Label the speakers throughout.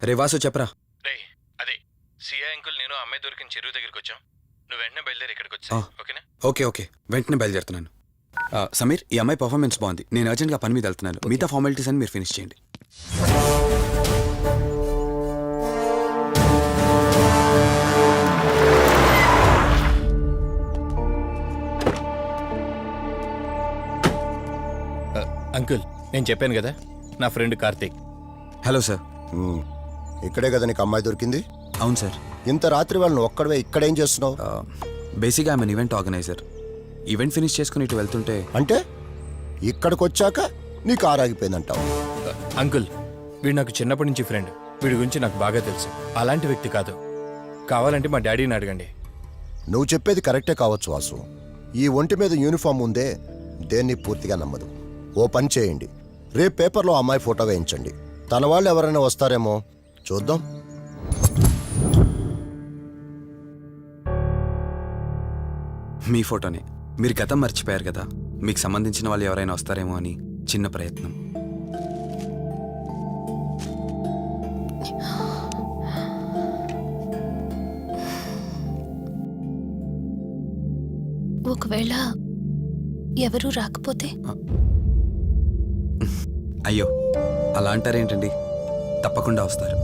Speaker 1: రే వాసు చెప్పరా.
Speaker 2: రే అదే CI uncle నేను ఆ అమ్మాయి దొరికిన చెరువు దగ్గరికి వచ్చాం. నువ్వు వెంటనే బయలుదేరి ఇక్కడికి వచ్చా. ఓకేనా?
Speaker 1: ఓకే వెంటనే బయలుదేరుతున్నాను. సమీర్, ఈ అమ్మాయి పర్ఫార్మెన్స్ బాగుంది. నేను అర్జెంట్గా పని మీద వెళ్తున్నాను. మిగతా ఫార్మాలిటీస్ అని మీరు ఫినిష్ చేయండి.
Speaker 2: అంకుల్ నేను చెప్పాను కదా, నా ఫ్రెండ్ కార్తీక్.
Speaker 1: Hello sir.
Speaker 3: ఇక్కడే కదా నీకు అమ్మాయి దొరికింది?
Speaker 1: అవును సార్.
Speaker 3: ఇంత రాత్రి వాళ్ళని ఒక్కడవే ఇక్కడేం చేస్తున్నావు?
Speaker 1: బేసిక్గా I'm event organiser. Event finish చేసుకుని ఇటు వెళ్తుంటే
Speaker 3: అంటే ఇక్కడికి వచ్చాక నీ కారు ఆగిపోయిందంటావు?
Speaker 2: అంకుల్ వీడు నాకు చిన్నప్పటి నుంచి ఫ్రెండ్. వీడి గురించి నాకు బాగా తెలుసు. అలాంటి వ్యక్తి కాదు. కావాలంటే మా డాడీని అడగండి.
Speaker 3: నువ్వు చెప్పేది కరెక్టే కావచ్చు వాసు. ఈ ఒంటి మీద యూనిఫామ్ ఉందే దేన్ని పూర్తిగా నమ్మదు. ఓ పని చేయండి, రేపు పేపర్లో అమ్మాయి ఫోటో వేయించండి. తన వాళ్ళు ఎవరైనా వస్తారేమో చూద్దాం.
Speaker 1: మీ ఫోటోనే. మీరు గతం మర్చిపోయారు కదా, మీకు సంబంధించిన వాళ్ళు ఎవరైనా వస్తారేమో అని చిన్న ప్రయత్నం.
Speaker 4: ఒకవేళ ఎవరూ రాకపోతే?
Speaker 1: అయ్యో అలా అంటారేంటండి, తప్పకుండా వస్తారు.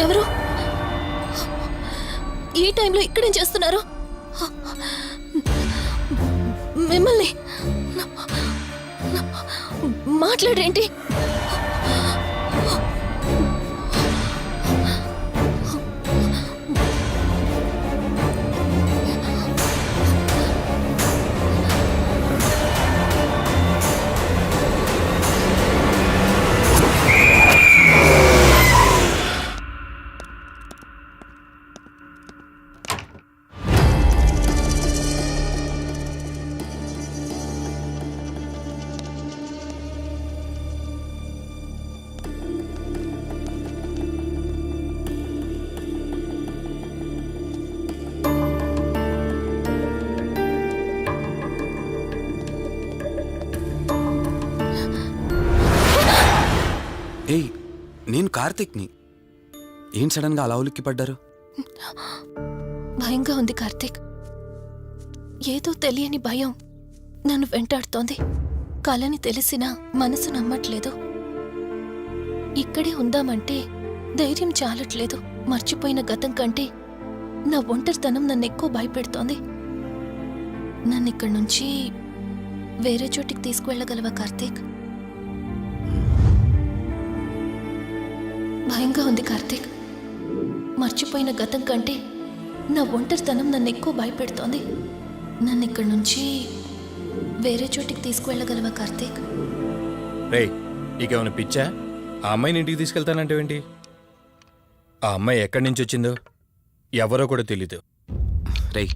Speaker 4: ఎవరు ఈ టైంలో ఇక్కడేం చేస్తున్నారు? మిమ్మల్ని మాట్లాడేంటి?
Speaker 1: ఏయ్, నేను కార్తీక్ని. ఏం సడన్గా అలా ఉలిక్కి పడ్డారు?
Speaker 4: భయంగా ఉంది కార్తీక్. ఏదో తెలియని భయం నన్ను వెంటాడుతోంది. కలని తెలిసినా మనసు నమ్మట్లేదు. ఇక్కడే ఉందామంటే ధైర్యం చాలట్లేదు. మర్చిపోయిన గతం కంటే నా ఒంటరితనం నన్ను ఎక్కువ భయపెడుతోంది. నన్ను ఇక్కడి నుంచి వేరే చోటికి తీసుకువెళ్ళగలవా కార్తీక్? భయంగా ఉంది కార్తీక్. మర్చిపోయిన గతం కంటే నా ఒంటరితనం నన్ను ఎక్కువ భయపెడుతోంది. నన్ను ఇక్కడి నుంచి వేరే చోటికి తీసుకువెళ్ళగలవా కార్తీక్?
Speaker 2: రే, నీకేమైనా పిచ్చా? ఆ అమ్మాయిని ఇంటికి తీసుకెళ్తానంటేవేంటి? ఆ అమ్మాయి ఎక్కడి నుంచి వచ్చిందో ఎవరో కూడా తెలీదు.
Speaker 1: రేయ్,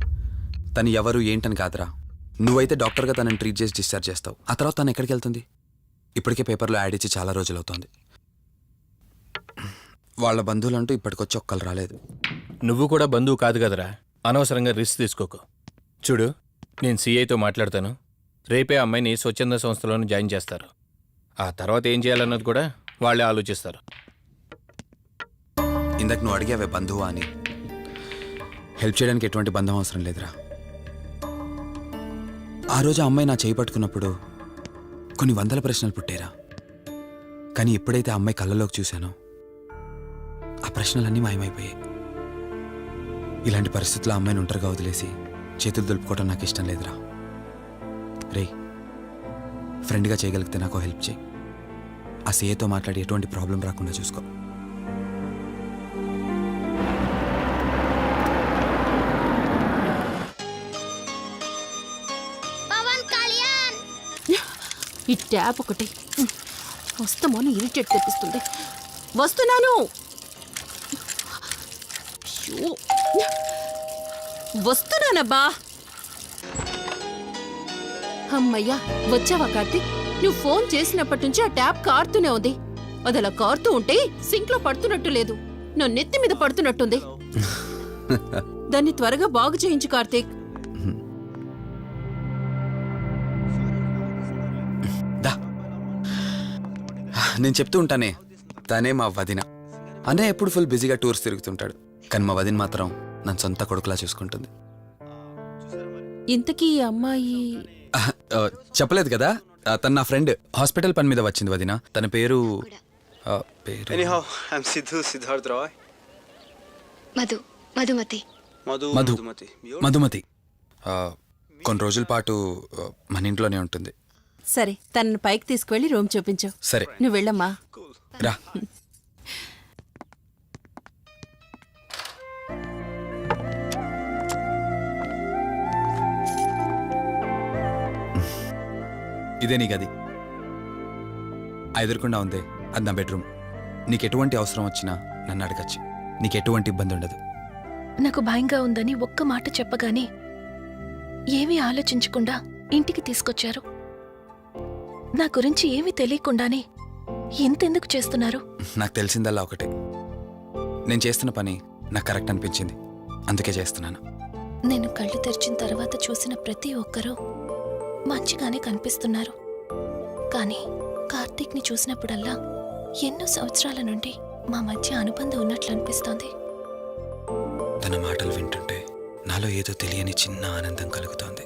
Speaker 1: తను ఎవరు ఏంటని కాదురా. నువ్వైతే డాక్టర్గా తనని ట్రీట్ చేసి డిశ్చార్జ్ చేస్తావు. ఆ తర్వాత తను ఎక్కడికి వెళ్తుంది? ఇప్పటికే పేపర్లో యాడ్ ఇచ్చి చాలా రోజులు అవుతోంది. వాళ్ళ బంధువులంటూ ఇప్పటికొచ్చి ఒక్కరు రాలేదు.
Speaker 2: నువ్వు కూడా బంధువు కాదు కదరా, అనవసరంగా రిస్క్ తీసుకోకు. చూడు, నేను సిఐతో మాట్లాడతాను. రేపే అమ్మాయిని స్వచ్ఛంద సంస్థలోనే జాయిన్ చేస్తారు. ఆ తర్వాత ఏం చేయాలన్నది కూడా వాళ్ళే ఆలోచిస్తారు.
Speaker 1: ఇందాక నువ్వు అడిగావే బంధువా అని. హెల్ప్ చేయడానికి ఎటువంటి బంధం అవసరం లేదురా. ఆ రోజు ఆ అమ్మాయి నా చేయి పట్టుకున్నప్పుడు కొన్ని వందల ప్రశ్నలు పుట్టేరా. కానీ ఎప్పుడైతే ఆ అమ్మాయి కళ్ళలోకి చూశానో ఆ ప్రశ్నలన్నీ మాయమైపోయాయి. ఇలాంటి పరిస్థితుల్లో అమ్మాయిని ఒంటరిగా వదిలేసి చేతులు దులుపుకోవడం నాకు ఇష్టం లేదురా. రే, ఫ్రెండ్గా చేయగలిగితే నాకు హెల్ప్ చేయి. ఆ సీఏతో మాట్లాడి ఎటువంటి ప్రాబ్లం రాకుండా చూసుకో.
Speaker 5: ఈ ట్యాప్ ఒకటి వస్తామని ఇరిటేట్ తెప్పిస్తుంది. వస్తున్నాను. అయ్యో, వస్తున్నానబ్బా. అమ్మయ్యా, వచ్చావా కార్తీక్? నువ్వు ఫోన్ చేసినప్పటి నుంచి ఆ ట్యాప్ కారుతూనే ఉంది. అది అలా కారుతూ ఉంటే సింక్ లో పడుతున్నట్టు లేదు, నా నెత్తి మీద పడుతున్నట్టుంది. దాన్ని త్వరగా బాగు చేయించు కార్తీక్.
Speaker 1: నేను చెప్తూ ఉంటానే, తనే మా వదిన. అనే ఎప్పుడు ఫుల్ బిజీగా టూర్స్ తిరుగుతుంటాడు. కానీ మా వదిన మాత్రం నన్ను సొంత కొడుకులా చూసుకుంటుంది.
Speaker 5: ఇంతకీ ఈ అమ్మాయి
Speaker 1: చెప్పలేదు కదా, తను నా ఫ్రెండ్. హాస్పిటల్ పని మీద వచ్చింది వదిన. తన పేరు
Speaker 6: Anyhow, I'm Siddharth Roy.
Speaker 4: Madhumati.
Speaker 1: Madhumati. కొన్ని రోజుల పాటు మన ఇంట్లోనే ఉంటుంది.
Speaker 5: సరే, తనను పైకి తీసుకువెళ్ళి రూమ్ చూపించు.
Speaker 1: సరే,
Speaker 5: నువ్వు వెళ్ళమ్మా.
Speaker 1: రా. ఇదే నీ గది. ఎదురుకుండా ఉంది, అది నా బెడ్రూమ్. నీకు ఎటువంటి అవసరం వచ్చినా నన్ను అడగచ్చు. నీకు ఎటువంటి ఇబ్బంది ఉండదు.
Speaker 4: నాకు భయంగా ఉందని ఒక్క మాట చెప్పగానే ఏమీ ఆలోచించకుండా ఇంటికి తీసుకొచ్చారు. నా గురించి ఏమీ తెలియకుండానే ఎంతెందుకు చేస్తున్నారు?
Speaker 1: నాకు తెలిసిందల్లా ఒకటే, నేను చేస్తున్న పని నాకు కరెక్ట్ అనిపించింది, అందుకే చేస్తున్నాను.
Speaker 4: నేను కళ్ళు తెరిచిన తర్వాత చూసిన ప్రతి ఒక్కరూ మంచిగానే కనిపిస్తున్నారు. కానీ కార్తీక్ని చూసినప్పుడల్లా ఎన్నో సంవత్సరాల నుండి మా మధ్య అనుబంధం ఉన్నట్లు అనిపిస్తోంది.
Speaker 1: తన మాటలు వింటుంటే నాలో ఏదో తెలియని చిన్న ఆనందం కలుగుతోంది.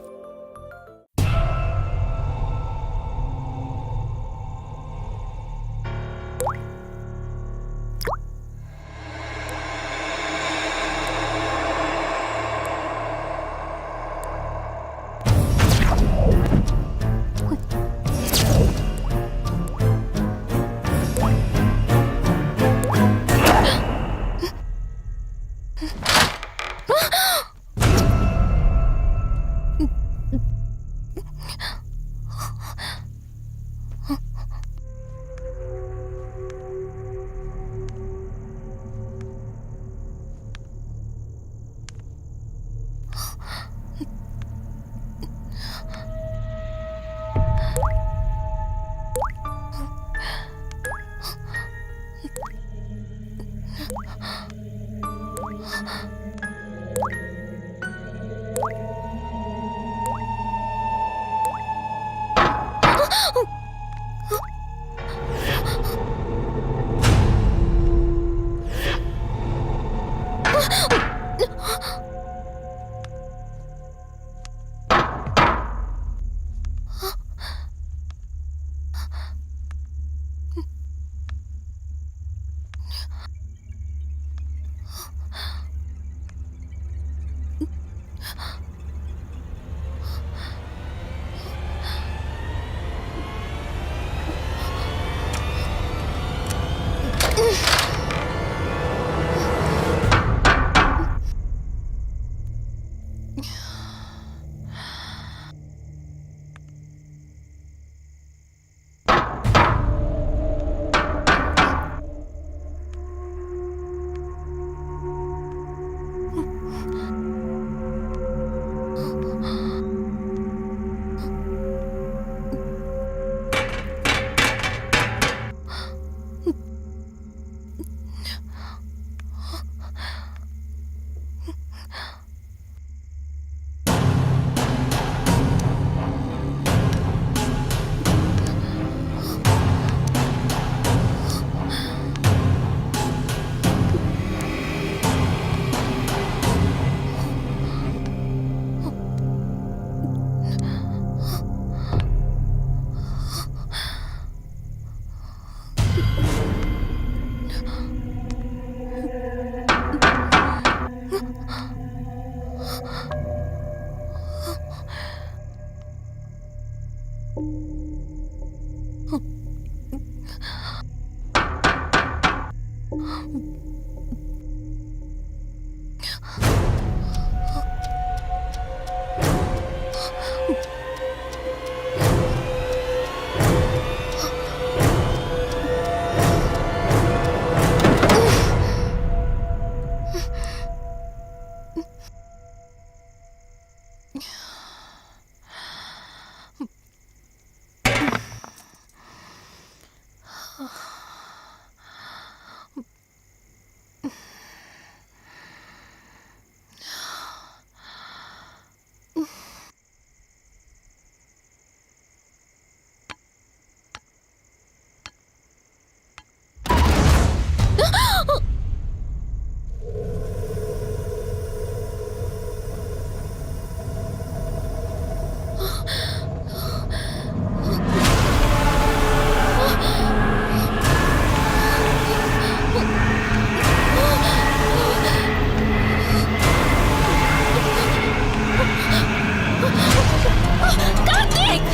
Speaker 4: Karthik!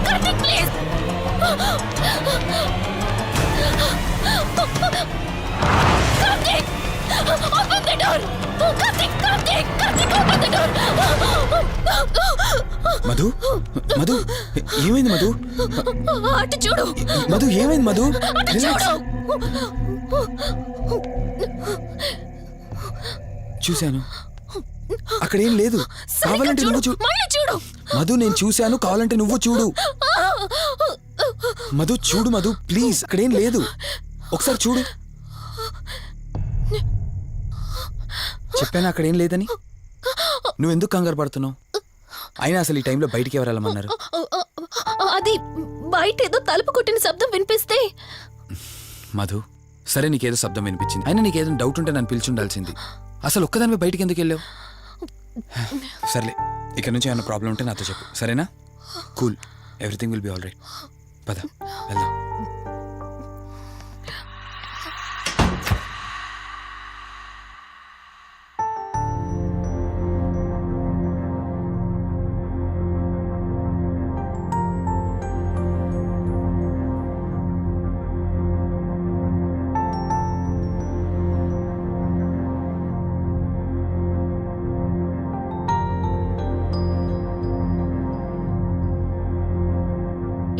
Speaker 4: Karthik, please! Karthik! Open the door! Karthik! Karthik! Karthik, open the door!
Speaker 1: Madhu Madhu ఏమైంది మధు?
Speaker 4: అటు చూడు!
Speaker 1: మధు ఏమైంది మధు?
Speaker 4: అటు
Speaker 1: రిలాక్స్.
Speaker 4: చూడు!
Speaker 1: చూశాను, అక్కడేం లేదు. కావాలంటే నువ్వు చూడు.
Speaker 4: మళ్ళీ చూడు!
Speaker 1: మధు నేను చూశాను, కావాలంటే నువ్వు చూడు. మధు చూడు మధు, ప్లీజ్, అక్కడేం లేదు. ఒకసారి చూడు. చెప్పాను అక్కడేం లేదని. నువ్వెందుకు కంగారు పడుతున్నావు? అయినా అసలు ఈ టైంలో బయటికి ఎవరు వెళ్ళమన్నారు?
Speaker 4: అది బయట ఏదో తలుపు కొట్టిన శబ్దం వినిపిస్తే.
Speaker 1: మధు, సరే నీకేదో శబ్దం వినిపించింది, అయినా నీకేదో డౌట్ ఉంటే నన్ను పిలిచి ఉండాల్సింది. అసలు ఒక్కదానిపై బయటికి ఎందుకు వెళ్ళావు? సర్లే, ఇక్కడ నుంచి ఏమైనా ప్రాబ్లం ఉంటే నాతో చెప్పు, సరేనా? Cool, everything will be all right. పద వెళ్దాం.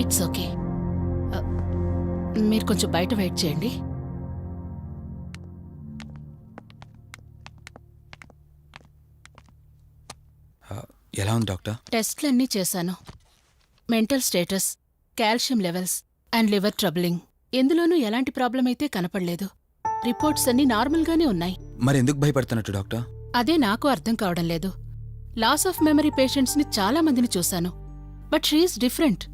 Speaker 5: It's okay. మీరు కొంచెం బయట వెయిట్ చేయండి.
Speaker 1: ఎలా ఉంది డాక్టర్?
Speaker 5: టెస్ట్లన్నీ చేశాను. Mental status, calcium levels and liver troubling, ఎందులోనూ ఎలాంటి ప్రాబ్లం అయితే కనపడలేదు. రిపోర్ట్స్ అన్నీ నార్మల్గానే ఉన్నాయి.
Speaker 1: మరి ఎందుకు భయపడుతున్నట్టు డాక్టర్?
Speaker 5: అదే నాకు అర్థం కావడం లేదు. లాస్ ఆఫ్ మెమరీ పేషెంట్స్ని చాలా మందిని చూశాను, బట్ షీఈస్ డిఫరెంట్.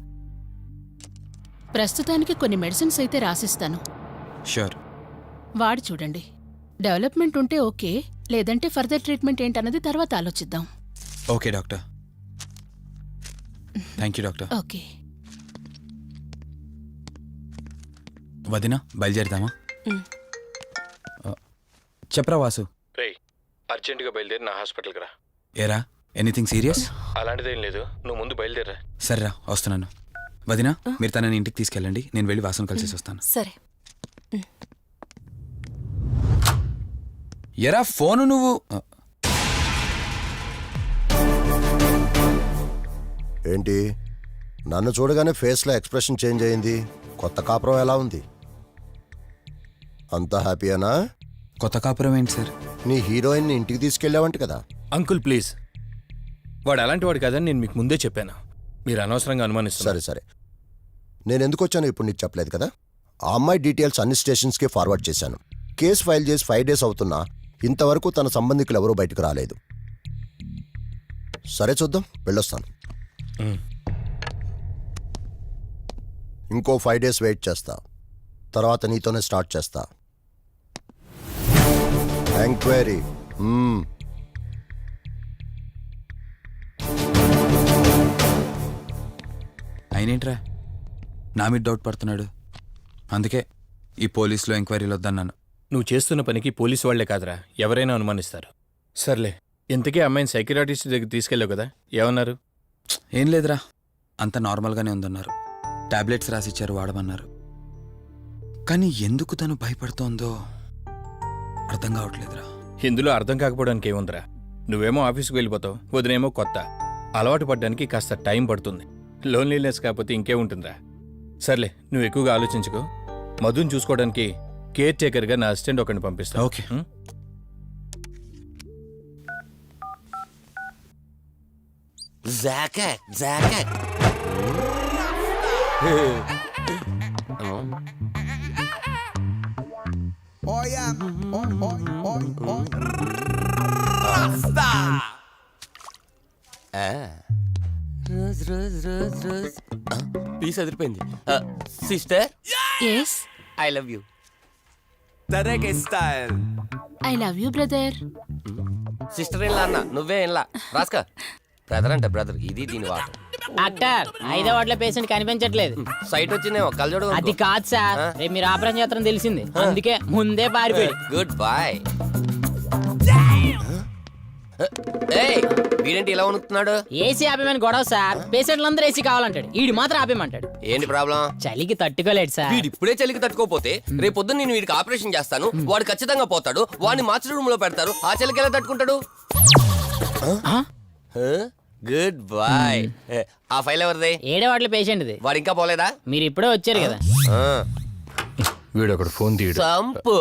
Speaker 5: ప్రస్తుతానికి కొన్ని మెడిసిన్స్ అయితే రాసిస్తాను,
Speaker 1: షూర్.
Speaker 5: వాడి చూడండి. డెవలప్మెంట్ ఉంటే ఓకే, లేదంటే ఫర్దర్ ట్రీట్మెంట్ ఏంటన్నది తర్వాత ఆలోచిద్దాం.
Speaker 1: Okay doctor. Thank you doctor.
Speaker 5: Okay.
Speaker 1: వదినా, బయలుదేరుదామా? చెప్పరా వాసు.
Speaker 2: రేయ్, అర్జెంటుగా బయలుదేరి నా హాస్పిటల్కి రా.
Speaker 1: ఏరా, ఎనీథింగ్ సీరియస్?
Speaker 2: అలాంటిదేం లేదు, నువ్వు ముందు బయలుదేరా.
Speaker 1: సరేరా, వస్తున్నాను. వదినా, మీరు తనని ఇంటికి తీసుకెళ్ళండి, నేను వెళ్ళి వాసన కలిసేసి వస్తాను.
Speaker 4: సరే.
Speaker 1: ఎరా ఫోను నువ్వు.
Speaker 3: ఏంటి, నన్ను చూడగానే ఫేస్లో ఎక్స్ప్రెషన్ చేంజ్ అయింది? కొత్త కాపురం ఎలా ఉంది? అంతా హ్యాపీయేనా?
Speaker 1: కొత్త కాపురం ఏంటి సార్?
Speaker 3: నీ హీరోయిన్ని ఇంటికి తీసుకెళ్ళావంట కదా?
Speaker 2: అంకుల్ ప్లీజ్, వాడు అలాంటి వాడు కాదని నేను మీకు ముందే చెప్పాను. మీరు అనవసరంగా అనుమానిస్తారు.
Speaker 3: సరే సరే, నేను ఎందుకు వచ్చానో ఇప్పుడు నీకు చెప్పలేదు కదా. ఆ అమ్మాయి డీటెయిల్స్ అన్ని స్టేషన్స్కి ఫార్వర్డ్ చేశాను. కేసు ఫైల్ చేసి 5 days అవుతున్నా ఇంతవరకు తన సంబంధికులు ఎవరూ బయటకు రాలేదు. సరే చూద్దాం, వెళ్ళొస్తాను. ఇంకో 5 days వెయిట్ చేస్తా, తర్వాత నీతోనే స్టార్ట్ చేస్తా ఎంక్వైరీ.
Speaker 1: అయినేంట్రా నా మీద డౌట్ పడుతున్నాడు? అందుకే ఈ పోలీసులో ఎంక్వైరీలు వద్దన్నాను.
Speaker 2: నువ్వు చేస్తున్న పనికి పోలీసు వాళ్లే కాదురా, ఎవరైనా అనుమానిస్తారు. సర్లే, ఇంతకీ అమ్మాయిని సైకియాట్రిస్ట్ దగ్గర తీసుకెళ్ళావు కదా, ఏమన్నారు?
Speaker 1: ఏం లేదురా, అంత నార్మల్గానే ఉందన్నారు. టాబ్లెట్స్ రాసిచ్చారు, వాడమన్నారు. కానీ ఎందుకు తను భయపడుతోందో అర్థం కావట్లేదురా.
Speaker 2: ఇందులో అర్థం కాకపోవడానికి ఏముందిరా? నువ్వేమో ఆఫీస్కి వెళ్ళిపోతావు, వదినేమో కొత్త. అలవాటు పడ్డానికి కాస్త టైం పడుతుంది. లోన్లీనెస్ కాకపోతే ఇంకేముంటుందిరా? సర్లే, నువ్వు ఎక్కువగా ఆలోచించుకో. మధుని చూసుకోవడానికి కేర్ టేకర్గా నా అసిస్టెంట్ ఒకరిని పంపిస్తా.
Speaker 1: ఓకే.
Speaker 7: Zakat. రోజ్ పీస్ అదిరిపోయింది. Sister,
Speaker 5: yes
Speaker 7: I love you.
Speaker 5: I love you brother.
Speaker 7: Sister ఏం అన్న, నువ్వే ఏంలా రాస్కా. బ్రదర్ అంటే బ్రదర్, ఇది దీని వాటర్.
Speaker 8: డాక్టర్ 5వ వార్డులో పేషెంట్ కనిపించట్లేదు.
Speaker 7: సైట్ వచ్చిందేమో, కళ్ళజోడు.
Speaker 8: అది కాదు సార్, రేపు మీరు ఆపరేషన్ చేస్తారని తెలిసింది, అందుకే ముందే పారిపోయి.
Speaker 7: Good boy. ఏయ్, వీడేంటి ఇలా ఉనుకుతున్నాడు?
Speaker 8: ఏసీ ఆపేమని గొడవ సార్. పేషెంట్లందరూ ఏసీ కావాలంటాడు, ఈడు మాత్రం ఆపేమంటాడు.
Speaker 7: ఏంటి ప్రాబ్లం?
Speaker 8: చలికి తట్టుకోలేడు సార్.
Speaker 7: వీడు ఇప్పుడే చలికి తట్టుకోపోతే రేపు పొద్దున్న నేను వీడికి ఆపరేషన్ చేస్తాను, వాడు ఖచ్చితంగా పోతాడు, వాడిని మార్చి రూమ్ లో పెడతారు. ఆ చలికి ఎలా తట్టుకుంటాడు? Good boy. ఆ ఫైల్ ఎవరిది?
Speaker 8: 7వ వార్డులో పేషెంట్ది.
Speaker 7: వాడు ఇంకా పోలేదా?
Speaker 8: మీరు ఇప్పుడే వచ్చారు కదా.
Speaker 2: వీడు ఒకడు ఫోన్ తీయడు.
Speaker 7: సంపు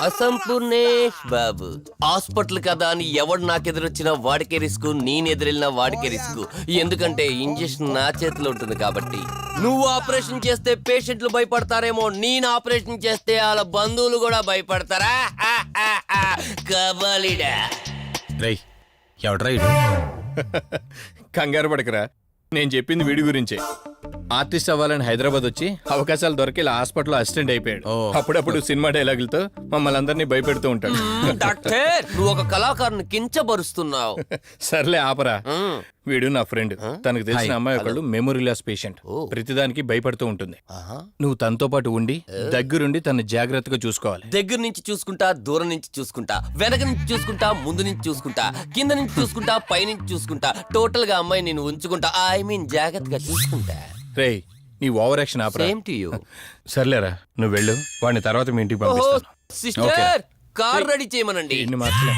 Speaker 7: అసంపూర్ణేష్ బాబు. హాస్పిటల్ కదా అని ఎవడు నాకెదురొచ్చినా వాడికే రిస్క్, నేనెదురెళ్ళినా వాడికే రిస్క్. ఎందుకంటే ఇంజెక్షన్ నా చేతిలో ఉంటుంది కాబట్టి. నువ్వు ఆపరేషన్ చేస్తే పేషెంట్లు భయపడతారేమో, నేను ఆపరేషన్ చేస్తే వాళ్ళ బంధువులు కూడా భయపడతారా? కబాలిడా.
Speaker 1: రేయ్, ఎవడ్రా ఇడు?
Speaker 2: కంగారు పడకరా, నేను చెప్పింది వీడి గురించే. ఆర్టిస్ట్ అవ్వాలని హైదరాబాద్ వచ్చి అవకాశాలు దొరికి ఇలా హాస్పిటల్లో అసిస్టెంట్ అయిపోయాడు. అప్పుడప్పుడు సినిమా డైలాగులతో మమ్మల్ని అందరినీ భయపెడుతూ ఉంటాడు.
Speaker 7: డాక్టర్, నువ్వు ఒక కళాకారుని కించబరుస్తున్నావు.
Speaker 2: సర్లే ఆపరా. వీడు నా ఫ్రెండ్. తనకు తెలిసిన అమ్మాయి ఒకళ్ళు మెమొరీ లాస్ పేషెంట్. ప్రతిదానికి భయపడుతూ ఉంటుంది. నువ్వు తనతో పాటు ఉండి దగ్గరుండి తన జాగ్రత్తగా చూసుకోవాలి.
Speaker 7: దగ్గర నుంచి చూసుకుంటా, దూరం నుంచి చూసుకుంటా, వెనక నుంచి చూసుకుంటా, ముందు నుంచి చూసుకుంటా, కింద నుంచి చూసుకుంటా, పై నుంచి చూసుకుంటా, టోటల్ గా అమ్మాయి నేను ఉంచుకుంటా. ఐ మీన్ జాగ్రత్తగా చూసుకుంటా.
Speaker 2: రేయ్, నీ over action opera.
Speaker 7: Same to you.
Speaker 2: సర్లేరా, నువ్వు వెళ్ళు. వాడిని తర్వాత మీ ఇంటికి పంపిస్తాను.
Speaker 7: సిస్టర్, కార్ రెడీ చేయమనండి.
Speaker 2: ఇన్ని మార్చలే.